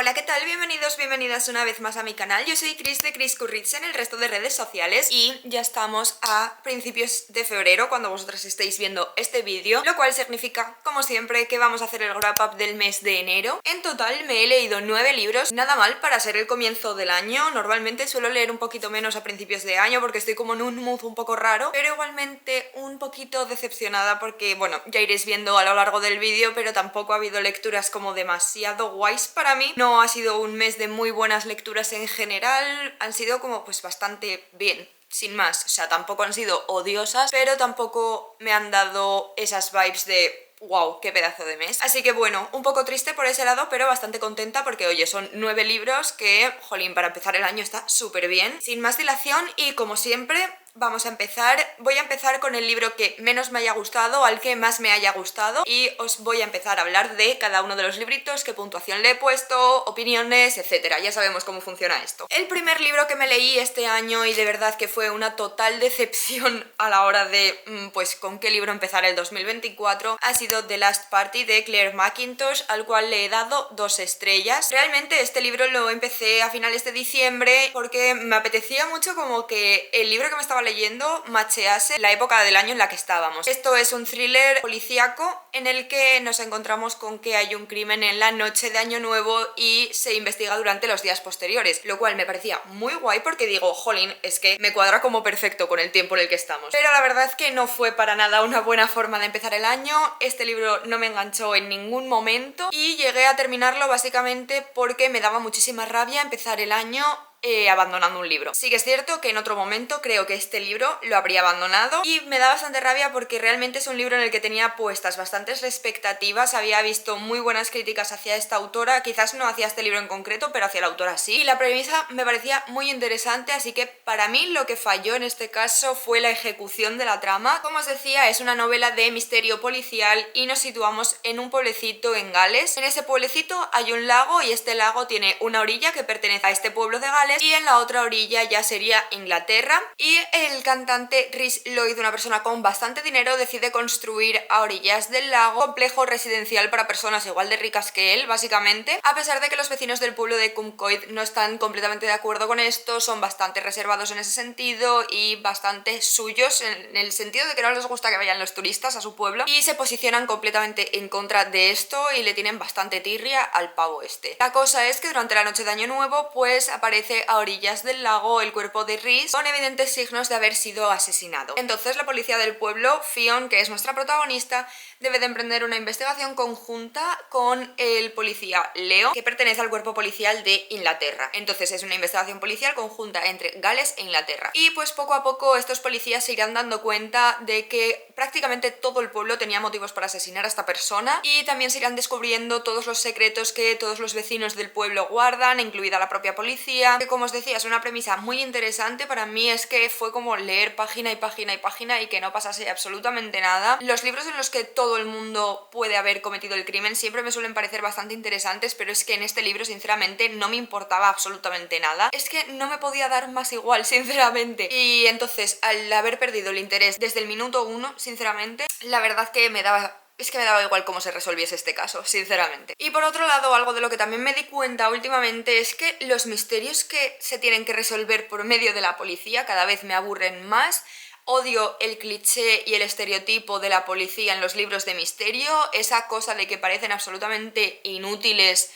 Hola, ¿qué tal? Bienvenidos, bienvenidas una vez más a mi canal. Yo soy Chris de Chris Currits en el resto de redes sociales y ya estamos a principios de febrero cuando vosotras estéis viendo este vídeo, lo cual significa, como siempre, que vamos a hacer el wrap up del mes de enero. En total me he leído 9 libros, nada mal para ser el comienzo del año. Normalmente suelo leer un poquito menos a principios de año porque estoy como en un mood un poco raro, pero igualmente un poquito decepcionada porque, bueno, ya iréis viendo a lo largo del vídeo, pero tampoco ha habido lecturas como demasiado guays para mí. No ha sido un mes de muy buenas lecturas en general, han sido como pues bastante bien, sin más. O sea, tampoco han sido odiosas, pero tampoco me han dado esas vibes de wow, qué pedazo de mes. Así que bueno, un poco triste por ese lado, pero bastante contenta porque, oye, son 9 libros que, jolín, para empezar el año está súper bien. Sin más dilación y como siempre, vamos a empezar. Voy a empezar con el libro que menos me haya gustado al que más me haya gustado y os voy a empezar a hablar de cada uno de los libritos, qué puntuación le he puesto, opiniones, etcétera. Ya sabemos cómo funciona esto. El primer libro que me leí este año y de verdad que fue una total decepción a la hora de, pues, con qué libro empezar el 2024 ha sido The Last Party de Claire McIntosh, al cual le he dado 2 estrellas. Realmente este libro lo empecé a finales de diciembre porque me apetecía mucho como que el libro que me estaba leyendo machease la época del año en la que estábamos. Esto es un thriller policíaco en el que nos encontramos con que hay un crimen en la noche de Año Nuevo y se investiga durante los días posteriores, lo cual me parecía muy guay porque digo, jolín, es que me cuadra como perfecto con el tiempo en el que estamos. Pero la verdad es que no fue para nada una buena forma de empezar el año. Este libro no me enganchó en ningún momento y llegué a terminarlo básicamente porque me daba muchísima rabia empezar el año abandonando un libro. Sí que es cierto que en otro momento creo que este libro lo habría abandonado y me da bastante rabia porque realmente es un libro en el que tenía puestas bastantes expectativas, había visto muy buenas críticas hacia esta autora, quizás no hacia este libro en concreto, pero hacia la autora sí, y la premisa me parecía muy interesante, así que para mí lo que falló en este caso fue la ejecución de la trama. Como os decía, es una novela de misterio policial y nos situamos en un pueblecito en Gales. En ese pueblecito hay un lago y este lago tiene una orilla que pertenece a este pueblo de Gales y en la otra orilla ya sería Inglaterra, y el cantante Rhys Lloyd, una persona con bastante dinero, decide construir a orillas del lago un complejo residencial para personas igual de ricas que él, básicamente, a pesar de que los vecinos del pueblo de Cumcoid no están completamente de acuerdo con esto, son bastante reservados en ese sentido y bastante suyos en el sentido de que no les gusta que vayan los turistas a su pueblo y se posicionan completamente en contra de esto y le tienen bastante tirria al pavo este. La cosa es que durante la noche de Año Nuevo pues aparece a orillas del lago el cuerpo de Rhys con evidentes signos de haber sido asesinado. Entonces la policía del pueblo, Fionn, que es nuestra protagonista, debe de emprender una investigación conjunta con el policía Leo, que pertenece al cuerpo policial de Inglaterra. Entonces es una investigación policial conjunta entre Gales e Inglaterra. Y pues poco a poco estos policías se irán dando cuenta de que prácticamente todo el pueblo tenía motivos para asesinar a esta persona y también se irán descubriendo todos los secretos que todos los vecinos del pueblo guardan, incluida la propia policía, que como os decía es una premisa muy interesante. Para mí es que fue como leer página y página y página y que no pasase absolutamente nada. Los libros en los que todo el mundo puede haber cometido el crimen siempre me suelen parecer bastante interesantes, pero es que en este libro sinceramente no me importaba absolutamente nada. Es que no me podía dar más igual, sinceramente. Y entonces, al haber perdido el interés desde el minuto 1, sinceramente, la verdad que me daba igual cómo se resolviese este caso, sinceramente. Y por otro lado, algo de lo que también me di cuenta últimamente es que los misterios que se tienen que resolver por medio de la policía cada vez me aburren más. Odio el cliché y el estereotipo de la policía en los libros de misterio, esa cosa de que parecen absolutamente inútiles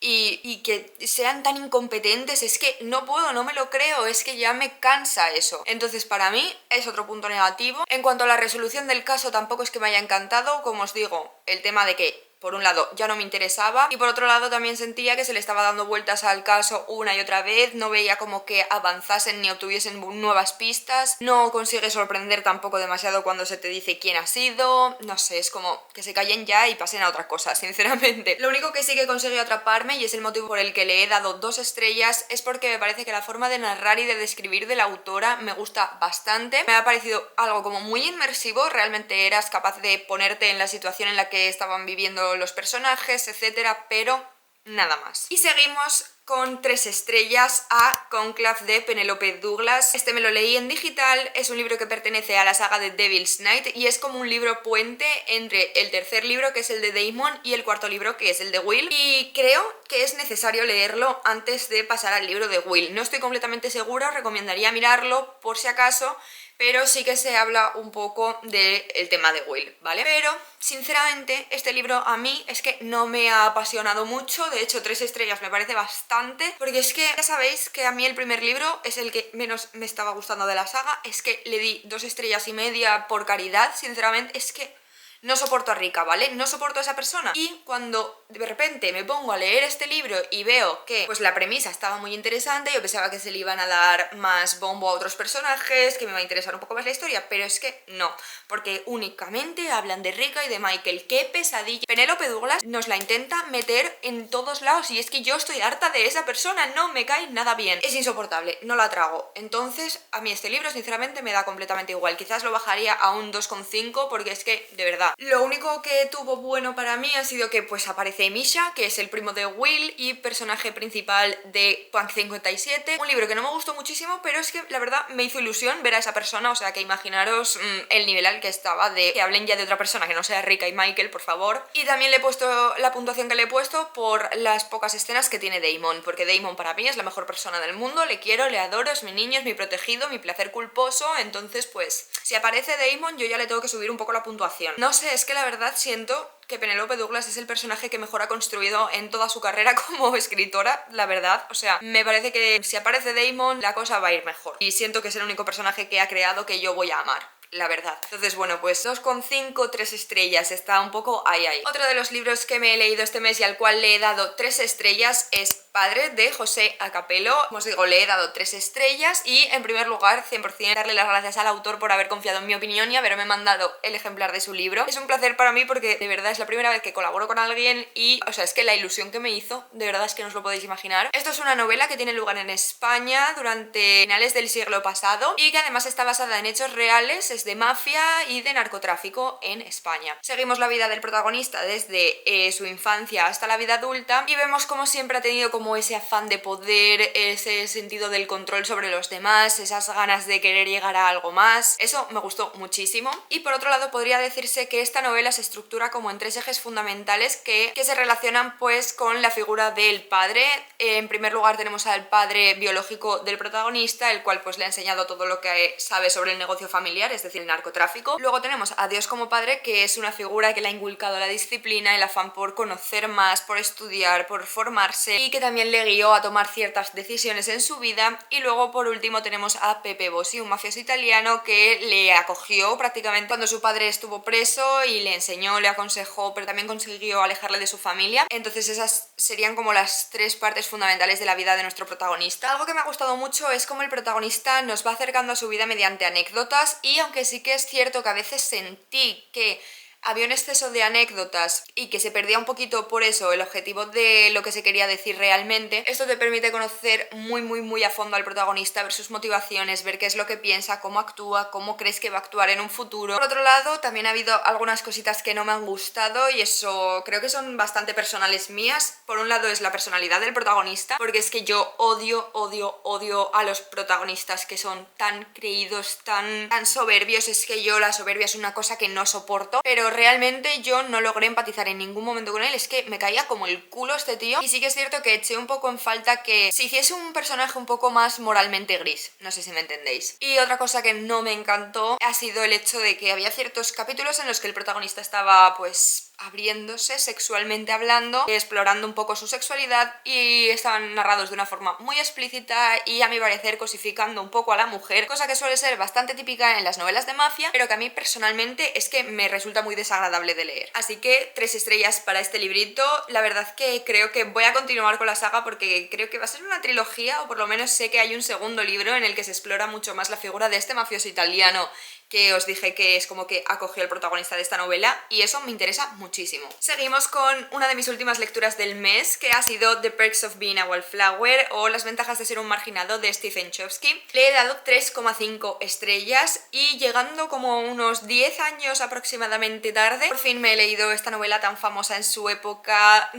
y que sean tan incompetentes, es que no puedo, no me lo creo, es que ya me cansa eso. Entonces para mí es otro punto negativo. En cuanto a la resolución del caso tampoco es que me haya encantado, como os digo, el tema de que por un lado ya no me interesaba y por otro lado también sentía que se le estaba dando vueltas al caso una y otra vez, no veía como que avanzasen ni obtuviesen nuevas pistas, no consigue sorprender tampoco demasiado cuando se te dice quién ha sido, no sé, es como que se callen ya y pasen a otra cosa, sinceramente. Lo único que sí que consiguió atraparme, y es el motivo por el que le he dado 2 estrellas, es porque me parece que la forma de narrar y de describir de la autora me gusta bastante, me ha parecido algo como muy inmersivo, realmente eras capaz de ponerte en la situación en la que estaban viviendo los personajes, etcétera, pero nada más. Y seguimos con 3 estrellas a Conclave de Penelope Douglas. Este me lo leí en digital, es un libro que pertenece a la saga de Devil's Night y es como un libro puente entre el tercer libro, que es el de Damon, y el cuarto libro, que es el de Will, y creo que es necesario leerlo antes de pasar al libro de Will. No estoy completamente segura, recomendaría mirarlo por si acaso, pero sí que se habla un poco del tema de Will, ¿vale? Pero, sinceramente, este libro a mí es que no me ha apasionado mucho. De hecho, 3 estrellas me parece bastante, porque es que ya sabéis que a mí el primer libro es el que menos me estaba gustando de la saga. Es que le di 2 estrellas y media por caridad, sinceramente. Es que no soporto a Rika, ¿vale? No soporto a esa persona. Y cuando de repente me pongo a leer este libro y veo que pues la premisa estaba muy interesante, yo pensaba que se le iban a dar más bombo a otros personajes, que me iba a interesar un poco más la historia, pero es que no, porque únicamente hablan de Rika y de Michael. ¡Qué pesadilla! Penélope Douglas nos la intenta meter en todos lados y es que yo estoy harta de esa persona, no me cae nada bien. Es insoportable, no la trago. Entonces, a mí este libro sinceramente me da completamente igual. Quizás lo bajaría a un 2,5 porque es que, de verdad, lo único que tuvo bueno para mí ha sido que pues aparece Misha, que es el primo de Will y personaje principal de Punk 57, un libro que no me gustó muchísimo, pero es que la verdad me hizo ilusión ver a esa persona, o sea que imaginaros el nivel al que estaba de que hablen ya de otra persona que no sea Rika y Michael, por favor. Y también le he puesto la puntuación que le he puesto por las pocas escenas que tiene Damon, porque Damon para mí es la mejor persona del mundo, le quiero, le adoro, es mi niño, es mi protegido, mi placer culposo, entonces pues si aparece Damon yo ya le tengo que subir un poco la puntuación. No sé, es que la verdad siento que Penelope Douglas es el personaje que mejor ha construido en toda su carrera como escritora, la verdad. O sea, me parece que si aparece Damon la cosa va a ir mejor. Y siento que es el único personaje que ha creado que yo voy a amar, la verdad. Entonces, bueno, pues 2,5, 3 estrellas, está un poco ahí. Otro de los libros que me he leído este mes y al cual le he dado 3 estrellas es Padre, de José Acapelo. Como os digo, le he dado 3 estrellas y en primer lugar 100% darle las gracias al autor por haber confiado en mi opinión y haberme mandado el ejemplar de su libro. Es un placer para mí porque de verdad es la primera vez que colaboro con alguien y, o sea, es que la ilusión que me hizo, de verdad es que no os lo podéis imaginar. Esto es una novela que tiene lugar en España durante finales del siglo pasado y que además está basada en hechos reales, es de mafia y de narcotráfico en España. Seguimos la vida del protagonista desde su infancia hasta la vida adulta y vemos como siempre ha tenido como ese afán de poder, ese sentido del control sobre los demás, esas ganas de querer llegar a algo más. Eso me gustó muchísimo. Y por otro lado podría decirse que esta novela se estructura como en 3 ejes fundamentales que se relacionan pues con la figura del padre. En primer lugar tenemos al padre biológico del protagonista, el cual pues le ha enseñado todo lo que sabe sobre el negocio familiar, es decir, el narcotráfico. Luego tenemos a Dios como padre, que es una figura que le ha inculcado la disciplina, el afán por conocer más, por estudiar, por formarse y que también le guió a tomar ciertas decisiones en su vida. Y luego por último tenemos a Pepe Bossi, un mafioso italiano que le acogió prácticamente cuando su padre estuvo preso y le enseñó, le aconsejó, pero también consiguió alejarle de su familia. Entonces esas serían como las 3 partes fundamentales de la vida de nuestro protagonista. Algo que me ha gustado mucho es cómo el protagonista nos va acercando a su vida mediante anécdotas y aunque sí que es cierto que a veces sentí que había un exceso de anécdotas y que se perdía un poquito por eso el objetivo de lo que se quería decir realmente, esto te permite conocer muy a fondo al protagonista, ver sus motivaciones, ver qué es lo que piensa, cómo actúa, cómo crees que va a actuar en un futuro. Por otro lado, también ha habido algunas cositas que no me han gustado y eso creo que son bastante personales mías. Por un lado es la personalidad del protagonista, porque es que yo odio a los protagonistas que son tan creídos, tan soberbios. Es que yo la soberbia es una cosa que no soporto, pero realmente yo no logré empatizar en ningún momento con él. Es que me caía como el culo este tío y sí que es cierto que eché un poco en falta que se hiciese un personaje un poco más moralmente gris, no sé si me entendéis. Y otra cosa que no me encantó ha sido el hecho de que había ciertos capítulos en los que el protagonista estaba pues abriéndose sexualmente hablando, explorando un poco su sexualidad y estaban narrados de una forma muy explícita y a mi parecer cosificando un poco a la mujer, cosa que suele ser bastante típica en las novelas de mafia, pero que a mí personalmente es que me resulta muy desagradable de leer. Así que 3 estrellas para este librito. La verdad que creo que voy a continuar con la saga porque creo que va a ser una trilogía, o por lo menos sé que hay un segundo libro en el que se explora mucho más la figura de este mafioso italiano que os dije que es como que acogió al protagonista de esta novela y eso me interesa muchísimo. Seguimos con una de mis últimas lecturas del mes, que ha sido The Perks of Being a Wallflower o Las ventajas de ser un marginado, de Stephen Chbosky. Le he dado 3,5 estrellas y llegando como unos 10 años aproximadamente tarde, por fin me he leído esta novela tan famosa en su época,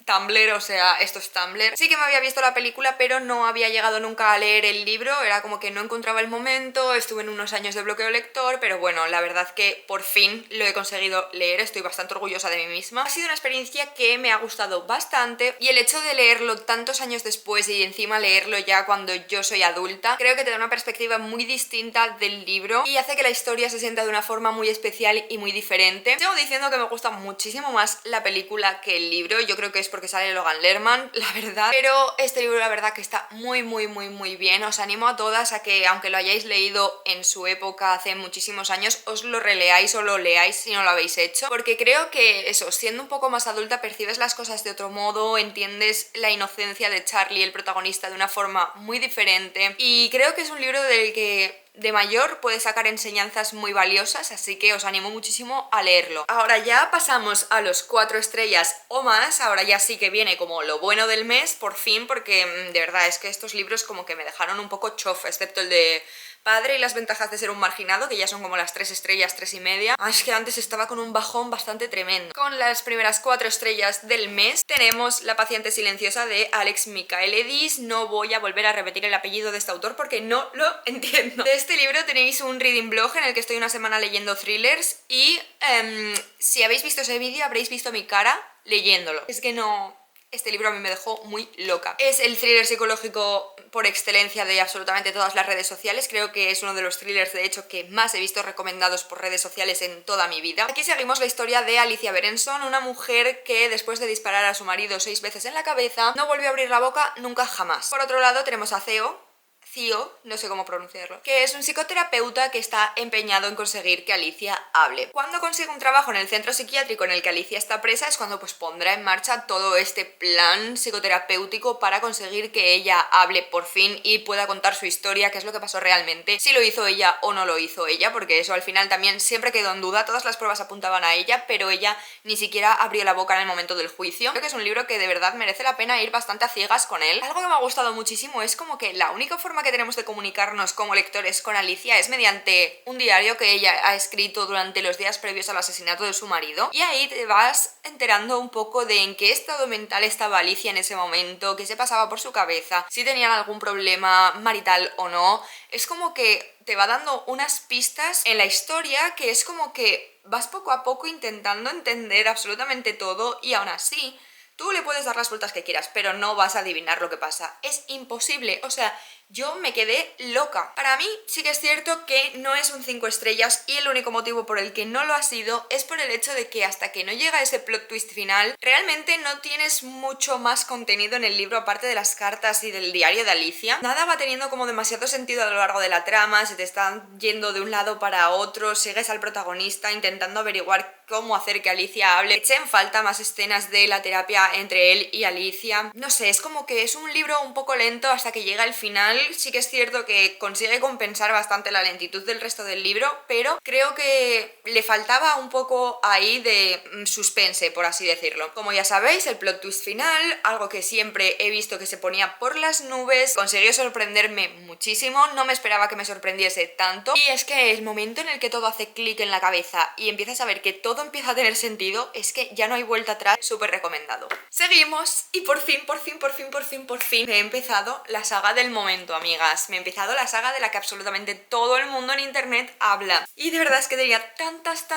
Tumblr, o sea, esto es Tumblr. Sí que me había visto la película, pero no había llegado nunca a leer el libro, era como que no encontraba el momento, estuve en unos años de bloqueo lector, pero bueno, la verdad que por fin lo he conseguido leer, estoy bastante orgullosa de mí misma. Ha sido una experiencia que me ha gustado bastante y el hecho de leerlo tantos años después y encima leerlo ya cuando yo soy adulta, creo que te da una perspectiva muy distinta del libro y hace que la historia se sienta de una forma muy especial y muy diferente. Sigo diciendo que me gusta muchísimo más la película que el libro, yo creo que es porque sale Logan Lerman, la verdad, pero este libro la verdad que está muy bien. Os animo a todas a que, aunque lo hayáis leído en su época hace muchísimos años, os lo releáis o lo leáis si no lo habéis hecho, porque creo que eso, siendo un poco más adulta percibes las cosas de otro modo, entiendes la inocencia de Charlie, el protagonista, de una forma muy diferente, y creo que es un libro del que de mayor puede sacar enseñanzas muy valiosas, así que os animo muchísimo a leerlo. Ahora ya pasamos a los 4 estrellas o más, ahora ya sí que viene como lo bueno del mes, por fin, porque de verdad es que estos libros como que me dejaron un poco chof, excepto el de Padre y las ventajas de ser un marginado, que ya son como las 3 estrellas, 3,5. Es que antes estaba con un bajón bastante tremendo. Con las primeras 4 estrellas del mes tenemos La paciente silenciosa de Alex Michaelides. No voy a volver a repetir el apellido de este autor porque no lo entiendo. De este libro tenéis un reading blog en el que estoy una semana leyendo thrillers y si habéis visto ese vídeo habréis visto mi cara leyéndolo. Es que no... Este libro a mí me dejó muy loca. Es el thriller psicológico por excelencia de absolutamente todas las redes sociales. Creo que es uno de los thrillers, de hecho, que más he visto recomendados por redes sociales en toda mi vida. Aquí seguimos la historia de Alicia Berenson, una mujer que después de disparar a su marido 6 veces en la cabeza, no volvió a abrir la boca nunca jamás. Por otro lado tenemos a Theo, no sé cómo pronunciarlo, que es un psicoterapeuta que está empeñado en conseguir que Alicia hable. Cuando consigue un trabajo en el centro psiquiátrico en el que Alicia está presa es cuando pues pondrá en marcha todo este plan psicoterapéutico para conseguir que ella hable por fin y pueda contar su historia, qué es lo que pasó realmente, si lo hizo ella o no lo hizo ella, porque eso al final también siempre quedó en duda, todas las pruebas apuntaban a ella, pero ella ni siquiera abrió la boca en el momento del juicio. Creo que es un libro que de verdad merece la pena ir bastante a ciegas con él. Algo que me ha gustado muchísimo es como que la única forma que tenemos de comunicarnos como lectores con Alicia es mediante un diario que ella ha escrito durante los días previos al asesinato de su marido, y ahí te vas enterando un poco de en qué estado mental estaba Alicia en ese momento, qué se pasaba por su cabeza, si tenían algún problema marital o no. Es como que te va dando unas pistas en la historia que es como que vas poco a poco intentando entender absolutamente todo y aún así tú le puedes dar las vueltas que quieras, pero no vas a adivinar lo que pasa. Es imposible, o sea, yo me quedé loca. Para mí sí que es cierto que no es un 5 estrellas y el único motivo por el que no lo ha sido es por el hecho de que hasta que no llega ese plot twist final, realmente no tienes mucho más contenido en el libro aparte de las cartas y del diario de Alicia. Nada va teniendo como demasiado sentido a lo largo de la trama, se te están yendo de un lado para otro, sigues al protagonista intentando averiguar cómo hacer que Alicia hable. Eché en falta más escenas de la terapia entre él y Alicia. No sé, es como que es un libro un poco lento hasta que llega el final. Sí que es cierto que consigue compensar bastante la lentitud del resto del libro, pero creo que le faltaba un poco ahí de suspense, por así decirlo. Como ya sabéis, el plot twist final, algo que siempre he visto que se ponía por las nubes, consiguió sorprenderme muchísimo, no me esperaba que me sorprendiese tanto, y es que el momento en el que todo hace clic en la cabeza y empiezas a ver que todo empieza a tener sentido, es que ya no hay vuelta atrás. Súper recomendado. Seguimos y por fin he empezado la saga del momento, amigas. Me he empezado la saga de la que absolutamente todo el mundo en internet habla. Y de verdad es que tenía tantas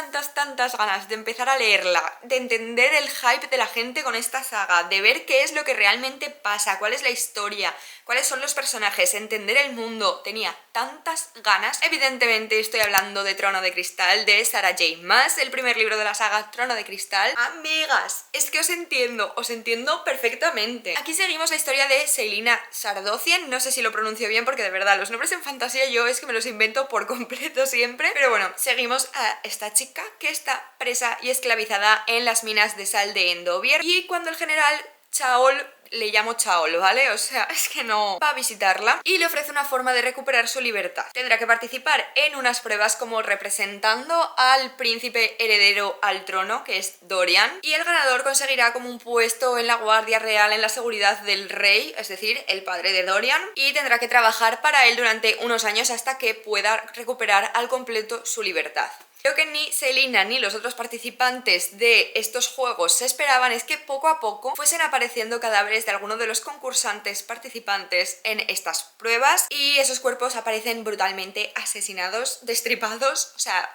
ganas de empezar a leerla, de entender el hype de la gente con esta saga, de ver qué es lo que realmente pasa, cuál es la historia, cuáles son los personajes, entender el mundo. Tenía tantas ganas. Evidentemente estoy hablando de Trono de Cristal, de Sarah J. Maas, el primer libro de la saga Trono de Cristal. Amigas, es que os entiendo perfectamente. Aquí seguimos la historia de Selina Sardocian, no sé si lo pronuncio bien porque de verdad los nombres en fantasía yo es que me los invento por completo siempre, pero bueno, seguimos a esta chica que está presa y esclavizada en las minas de sal de Endovier, y cuando el general Chaol, le llamo Chaol, ¿vale? O sea, es que no va a visitarla y le ofrece una forma de recuperar su libertad. Tendrá que participar en unas pruebas como representando al príncipe heredero al trono, que es Dorian, y el ganador conseguirá como un puesto en la guardia real en la seguridad del rey, es decir, el padre de Dorian, y tendrá que trabajar para él durante unos años hasta que pueda recuperar al completo su libertad. Lo que ni Selina ni los otros participantes de estos juegos se esperaban es que poco a poco fuesen apareciendo cadáveres de algunos de los concursantes participantes en estas pruebas y esos cuerpos aparecen brutalmente asesinados, destripados, o sea,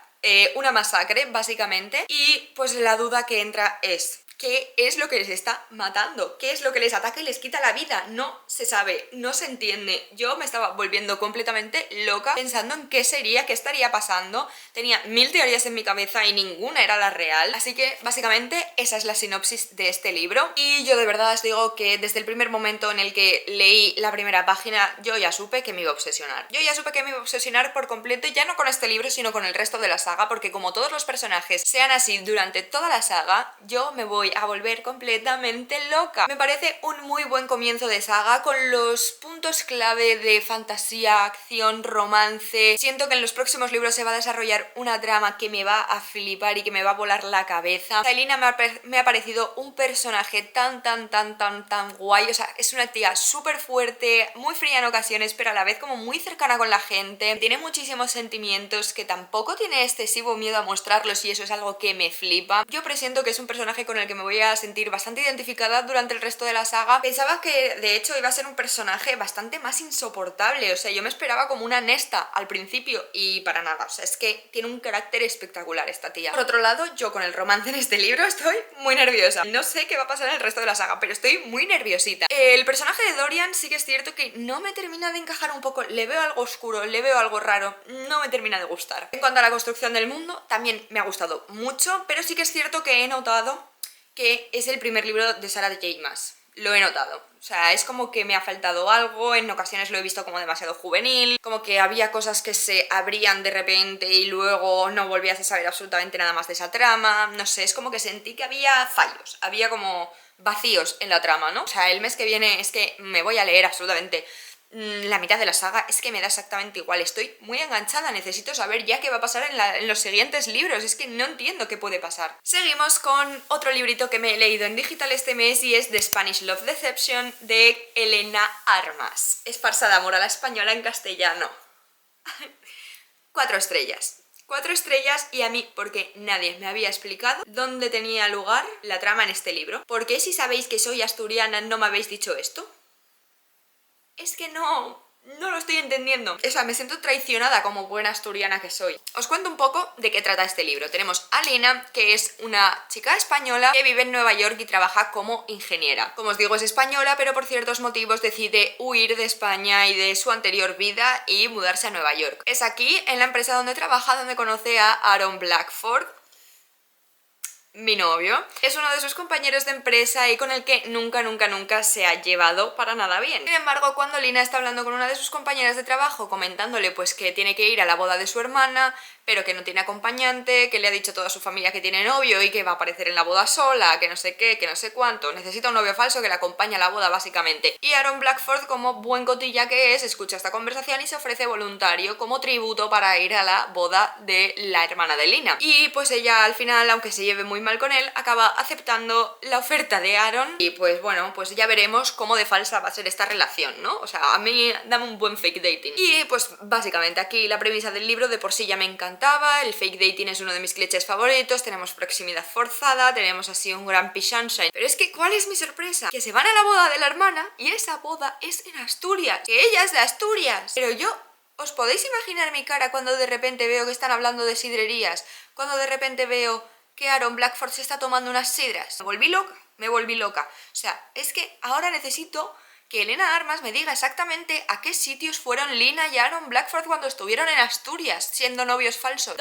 una masacre básicamente. Y pues la duda que entra es: ¿qué es lo que les está matando? ¿Qué es lo que les ataca y les quita la vida? No se sabe, no se entiende. Yo me estaba volviendo completamente loca pensando en qué sería, qué estaría pasando. Tenía 1000 teorías en mi cabeza y ninguna era la real. Así que básicamente esa es la sinopsis de este libro. Y yo de verdad os digo que desde el primer momento en el que leí la primera página, yo ya supe que me iba a obsesionar. Yo ya supe que me iba a obsesionar por completo, ya no con este libro, sino con el resto de la saga, porque como todos los personajes sean así durante toda la saga, yo me voy a volver completamente loca. Me parece un muy buen comienzo de saga con los puntos clave de fantasía, acción, romance. Siento que en los próximos libros se va a desarrollar una trama que me va a flipar y que me va a volar la cabeza. Selina me ha parecido un personaje tan guay, o sea, es una tía súper fuerte, muy fría en ocasiones, pero a la vez como muy cercana con la gente, tiene muchísimos sentimientos, que tampoco tiene excesivo miedo a mostrarlos y eso es algo que me flipa. Yo presiento que es un personaje con el que me voy a sentir bastante identificada durante el resto de la saga. Pensaba que de hecho iba a ser un personaje bastante más insoportable, o sea, yo me esperaba como una Nesta al principio y para nada, o sea, es que tiene un carácter espectacular esta tía. Por otro lado, yo con el romance en este libro estoy muy nerviosa. No sé qué va a pasar en el resto de la saga, pero estoy muy nerviosita. El personaje de Dorian sí que es cierto que no me termina de encajar un poco, le veo algo oscuro, le veo algo raro, no me termina de gustar. En cuanto a la construcción del mundo, también me ha gustado mucho, pero sí que es cierto que he notado que es el primer libro de Sarah J. Maas. Lo he notado. O sea, es como que me ha faltado algo, en ocasiones lo he visto como demasiado juvenil, como que había cosas que se abrían de repente y luego no volvías a saber absolutamente nada más de esa trama, no sé, es como que sentí que había fallos, había como vacíos en la trama, ¿no? O sea, el mes que viene es que me voy a leer absolutamente la mitad de la saga, es que me da exactamente igual, estoy muy enganchada, necesito saber ya qué va a pasar en los siguientes libros, es que no entiendo qué puede pasar. Seguimos con otro librito que me he leído en digital este mes y es The Spanish Love Deception de Elena Armas. Es farsa de amor a la española en castellano. 4 estrellas. 4 estrellas y a mí porque nadie me había explicado dónde tenía lugar la trama en este libro. ¿Por qué si sabéis que soy asturiana no me habéis dicho esto? Es que no lo estoy entendiendo. O sea, me siento traicionada como buena asturiana que soy. Os cuento un poco de qué trata este libro. Tenemos a Lina, que es una chica española que vive en Nueva York y trabaja como ingeniera. Como os digo, es española, pero por ciertos motivos decide huir de España y de su anterior vida y mudarse a Nueva York. Es aquí, en la empresa donde trabaja, donde conoce a Aaron Blackford, mi novio. Es uno de sus compañeros de empresa y con el que nunca se ha llevado para nada bien. Sin embargo, cuando Lina está hablando con una de sus compañeras de trabajo comentándole pues que tiene que ir a la boda de su hermana, pero que no tiene acompañante, que le ha dicho a toda su familia que tiene novio y que va a aparecer en la boda sola, que no sé qué, que no sé cuánto, necesita un novio falso que le acompañe a la boda básicamente. Y Aaron Blackford, como buen cotilla que es, escucha esta conversación y se ofrece voluntario como tributo para ir a la boda de la hermana de Lina. Y pues ella al final, aunque se lleve muy mal con él, acaba aceptando la oferta de Aaron y pues bueno, pues ya veremos cómo de falsa va a ser esta relación, ¿no? O sea, a mí dame un buen fake dating. Y pues básicamente aquí la premisa del libro de por sí ya me encantaba, el fake dating es uno de mis clichés favoritos, tenemos proximidad forzada, tenemos así un gran sunshine. Pero es que, ¿cuál es mi sorpresa? Que se van a la boda de la hermana y esa boda es en Asturias, que ella es de Asturias. Pero yo... ¿Os podéis imaginar mi cara cuando de repente veo que están hablando de sidrerías? Cuando de repente veo que Aaron Blackford se está tomando unas sidras. Me volví loca. O sea, es que ahora necesito que Elena Armas me diga exactamente a qué sitios fueron Lina y Aaron Blackford cuando estuvieron en Asturias, siendo novios falsos.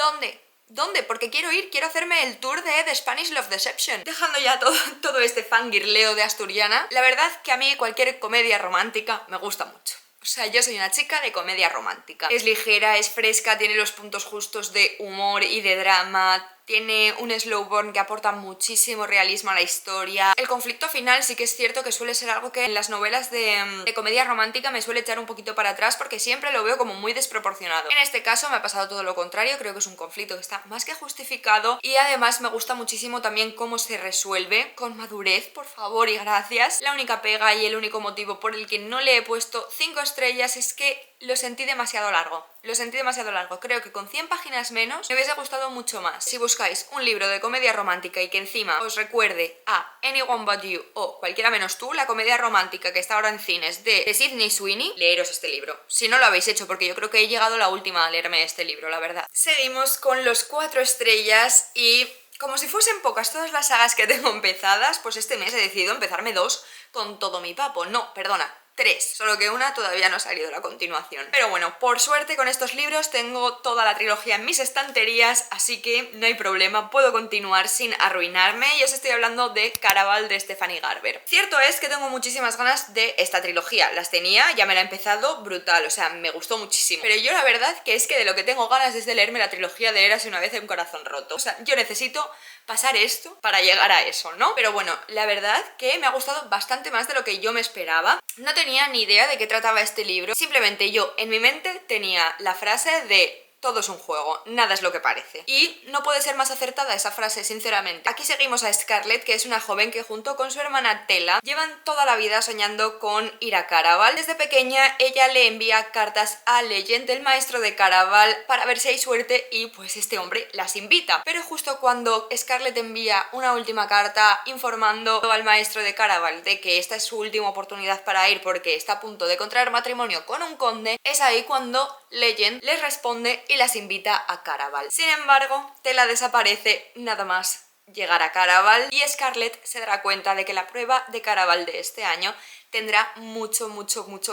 ¿Dónde? Porque quiero ir, quiero hacerme el tour de The Spanish Love Deception. Dejando ya todo este fangirleo de asturiana, la verdad que a mí cualquier comedia romántica me gusta mucho. O sea, yo soy una chica de comedia romántica. Es ligera, es fresca, tiene los puntos justos de humor y de drama, tiene un slow burn que aporta muchísimo realismo a la historia. El conflicto final sí que es cierto que suele ser algo que en las novelas de comedia romántica me suele echar un poquito para atrás porque siempre lo veo como muy desproporcionado. En este caso me ha pasado todo lo contrario, creo que es un conflicto que está más que justificado y además me gusta muchísimo también cómo se resuelve con madurez, por favor y gracias. La única pega y el único motivo por el que no le he puesto 5 estrellas es que lo sentí demasiado largo. Lo sentí demasiado largo. Creo que con 100 páginas menos me hubiese gustado mucho más. Si buscáis un libro de comedia romántica y que encima os recuerde a Anyone But You o Cualquiera Menos Tú, la comedia romántica que está ahora en cines de Sydney Sweeney, leeros este libro. Si no lo habéis hecho, porque yo creo que he llegado la última a leerme este libro, la verdad. Seguimos con los 4 estrellas y... como si fuesen pocas todas las sagas que tengo empezadas, pues este mes he decidido empezarme 2 con todo mi papo. No, perdona, 3, solo que una todavía no ha salido la continuación. Pero bueno, por suerte con estos libros tengo toda la trilogía en mis estanterías, así que no hay problema, puedo continuar sin arruinarme, y os estoy hablando de Caraval de Stephanie Garber. Cierto es que tengo muchísimas ganas de esta trilogía, las tenía, ya me la he empezado brutal, o sea, me gustó muchísimo. Pero yo la verdad que es que de lo que tengo ganas es de leerme la trilogía de Érase una vez un corazón roto. O sea, yo necesito pasar esto para llegar a eso, ¿no? Pero bueno, la verdad que me ha gustado bastante más de lo que yo me esperaba. No tenía ni idea de qué trataba este libro, simplemente yo en mi mente tenía la frase de todo es un juego, nada es lo que parece. Y no puede ser más acertada esa frase, sinceramente. Aquí seguimos a Scarlett, que es una joven que junto con su hermana Tela llevan toda la vida soñando con ir a Caraval. Desde pequeña ella le envía cartas a Legend, el maestro de Caraval, para ver si hay suerte, y pues este hombre las invita. Pero justo cuando Scarlett envía una última carta informando al maestro de Caraval de que esta es su última oportunidad para ir porque está a punto de contraer matrimonio con un conde, es ahí cuando Legend les responde y las invita a Caraval. Sin embargo, Tela desaparece nada más llegar a Caraval y Scarlett se dará cuenta de que la prueba de Caraval de este año tendrá mucho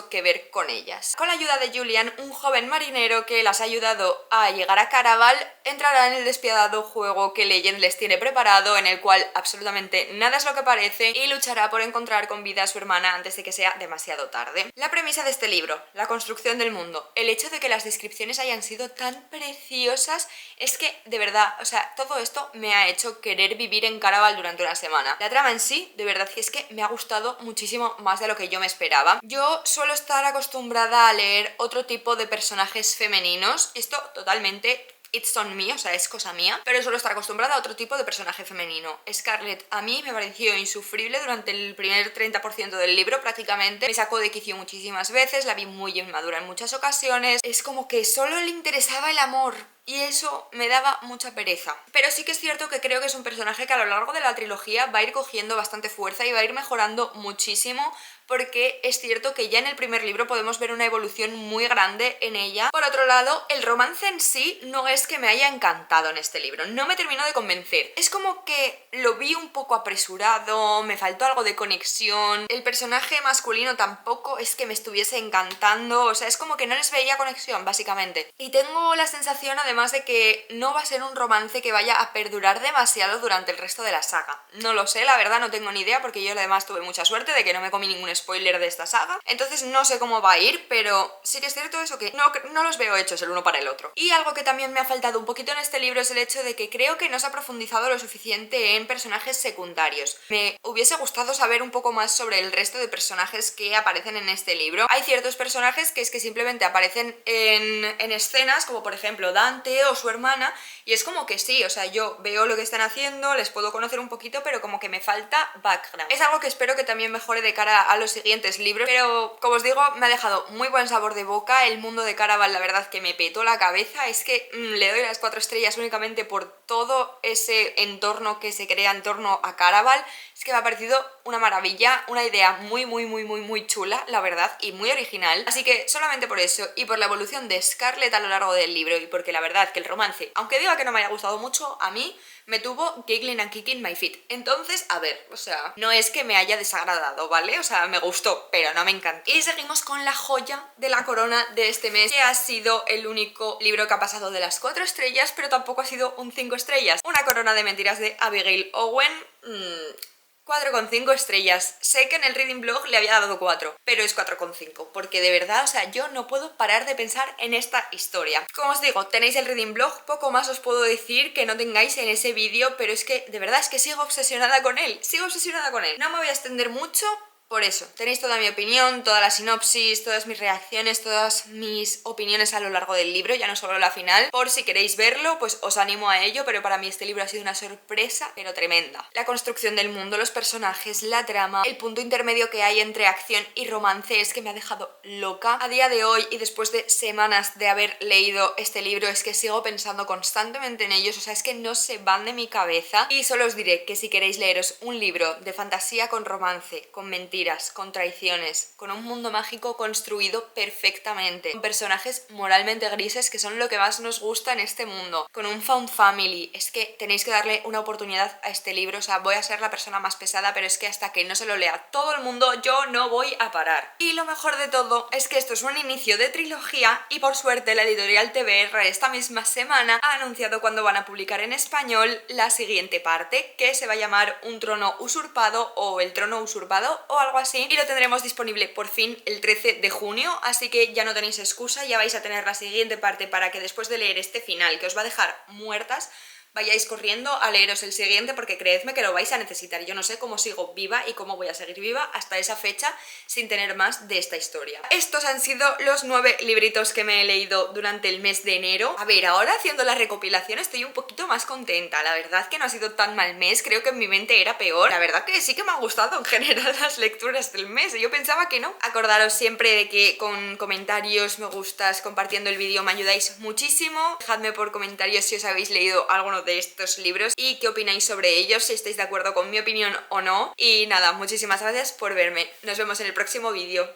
que ver con ellas. Con la ayuda de Julian, un joven marinero que las ha ayudado a llegar a Caraval, entrará en el despiadado juego que Legend les tiene preparado, en el cual absolutamente nada es lo que parece, y luchará por encontrar con vida a su hermana antes de que sea demasiado tarde. La premisa de este libro, la construcción del mundo, el hecho de que las descripciones hayan sido tan preciosas, es que de verdad, o sea, todo esto me ha hecho querer vivir en Caraval durante una semana. La trama en sí, de verdad que es que me ha gustado muchísimo más de lo que yo me esperaba. Yo suelo estar acostumbrada a leer otro tipo de personajes femeninos, esto totalmente it's on me, o sea, es cosa mía, pero suelo estar acostumbrada a otro tipo de personaje femenino. Scarlett a mí me pareció insufrible durante el primer 30% del libro prácticamente, me sacó de quicio muchísimas veces, la vi muy inmadura en muchas ocasiones, es como que solo le interesaba el amor, y eso me daba mucha pereza. Pero sí que es cierto que creo que es un personaje que a lo largo de la trilogía va a ir cogiendo bastante fuerza y va a ir mejorando muchísimo, porque es cierto que ya en el primer libro podemos ver una evolución muy grande en ella. Por otro lado, el romance en sí no es que me haya encantado en este libro, no me terminó de convencer. Es como que lo vi un poco apresurado, me faltó algo de conexión, el personaje masculino tampoco es que me estuviese encantando, o sea, es como que no les veía conexión, básicamente. Y tengo la sensación, además, de que no va a ser un romance que vaya a perdurar demasiado durante el resto de la saga. No lo sé, la verdad, no tengo ni idea, porque yo además tuve mucha suerte de que no me comí ningún spoiler de esta saga, entonces no sé cómo va a ir, pero sí que es cierto eso, que no los veo hechos el uno para el otro. Y algo que también me ha faltado un poquito en este libro es el hecho de que creo que no se ha profundizado lo suficiente en personajes secundarios. Me hubiese gustado saber un poco más sobre el resto de personajes que aparecen en este libro. Hay ciertos personajes que es que simplemente aparecen en escenas, como por ejemplo Dante o su hermana, y es como que sí, o sea, yo veo lo que están haciendo, les puedo conocer un poquito, pero como que me falta background. Es algo que espero que también mejore de cara a los siguientes libros, pero como os digo, me ha dejado muy buen sabor de boca. El mundo de Caraval, la verdad que me petó la cabeza, es que le doy las 4 estrellas únicamente por todo ese entorno que se crea en torno a Caraval. Es que me ha parecido una maravilla, una idea muy chula, la verdad, y muy original. Así que solamente por eso, y por la evolución de Scarlett a lo largo del libro, y porque la verdad que el romance, aunque diga que no me haya gustado mucho, a mí me tuvo giggling and kicking my feet. Entonces, a ver, o sea, no es que me haya desagradado, ¿vale? O sea, me gustó, pero no me encantó. Y seguimos con la joya de la corona de este mes, que ha sido el único libro que ha pasado de las 4 estrellas, pero tampoco ha sido un 5 estrellas. Una corona de mentiras de Abigail Owen. 4,5 estrellas. Sé que en el reading blog le había dado 4, pero es 4,5, porque de verdad, o sea, yo no puedo parar de pensar en esta historia. Como os digo, tenéis el reading blog, poco más os puedo decir que no tengáis en ese vídeo, pero es que, de verdad, es que sigo obsesionada con él, sigo obsesionada con él. No me voy a extender mucho, Por eso, tenéis toda mi opinión, toda la sinopsis, todas mis reacciones, todas mis opiniones a lo largo del libro, ya no solo la final. Por si queréis verlo, pues os animo a ello, pero para mí este libro ha sido una sorpresa, pero tremenda. La construcción del mundo, los personajes, la trama, el punto intermedio que hay entre acción y romance es que me ha dejado loca. A día de hoy y después de semanas de haber leído este libro es que sigo pensando constantemente en ellos, o sea, es que no se van de mi cabeza. Y solo os diré que si queréis leeros un libro de fantasía con romance, con mentiras, con traiciones, con un mundo mágico construido perfectamente, con personajes moralmente grises que son lo que más nos gusta en este mundo, con un found family, es que tenéis que darle una oportunidad a este libro. O sea, voy a ser la persona más pesada, pero es que hasta que no se lo lea todo el mundo yo no voy a parar. Y lo mejor de todo es que esto es un inicio de trilogía y por suerte la editorial TBR esta misma semana ha anunciado cuándo van a publicar en español la siguiente parte, que se va a llamar Un trono usurpado o El trono usurpado o algo así, y lo tendremos disponible por fin el 13 de junio, así que ya no tenéis excusa, ya vais a tener la siguiente parte para que después de leer este final, que os va a dejar muertas, vayáis corriendo a leeros el siguiente, porque creedme que lo vais a necesitar. Yo no sé cómo sigo viva y cómo voy a seguir viva hasta esa fecha sin tener más de esta historia. Estos han sido los 9 libritos que me he leído durante el mes de enero. A ver, ahora haciendo la recopilación estoy un poquito más contenta. La verdad que no ha sido tan mal mes, creo que en mi mente era peor. La verdad que sí que me ha gustado en general las lecturas del mes, yo pensaba que no. Acordaros siempre de que con comentarios, me gustas, compartiendo el vídeo me ayudáis muchísimo. Dejadme por comentarios si os habéis leído alguno de estos libros y qué opináis sobre ellos, si estáis de acuerdo con mi opinión o no. Y nada, muchísimas gracias por verme. Nos vemos en el próximo vídeo.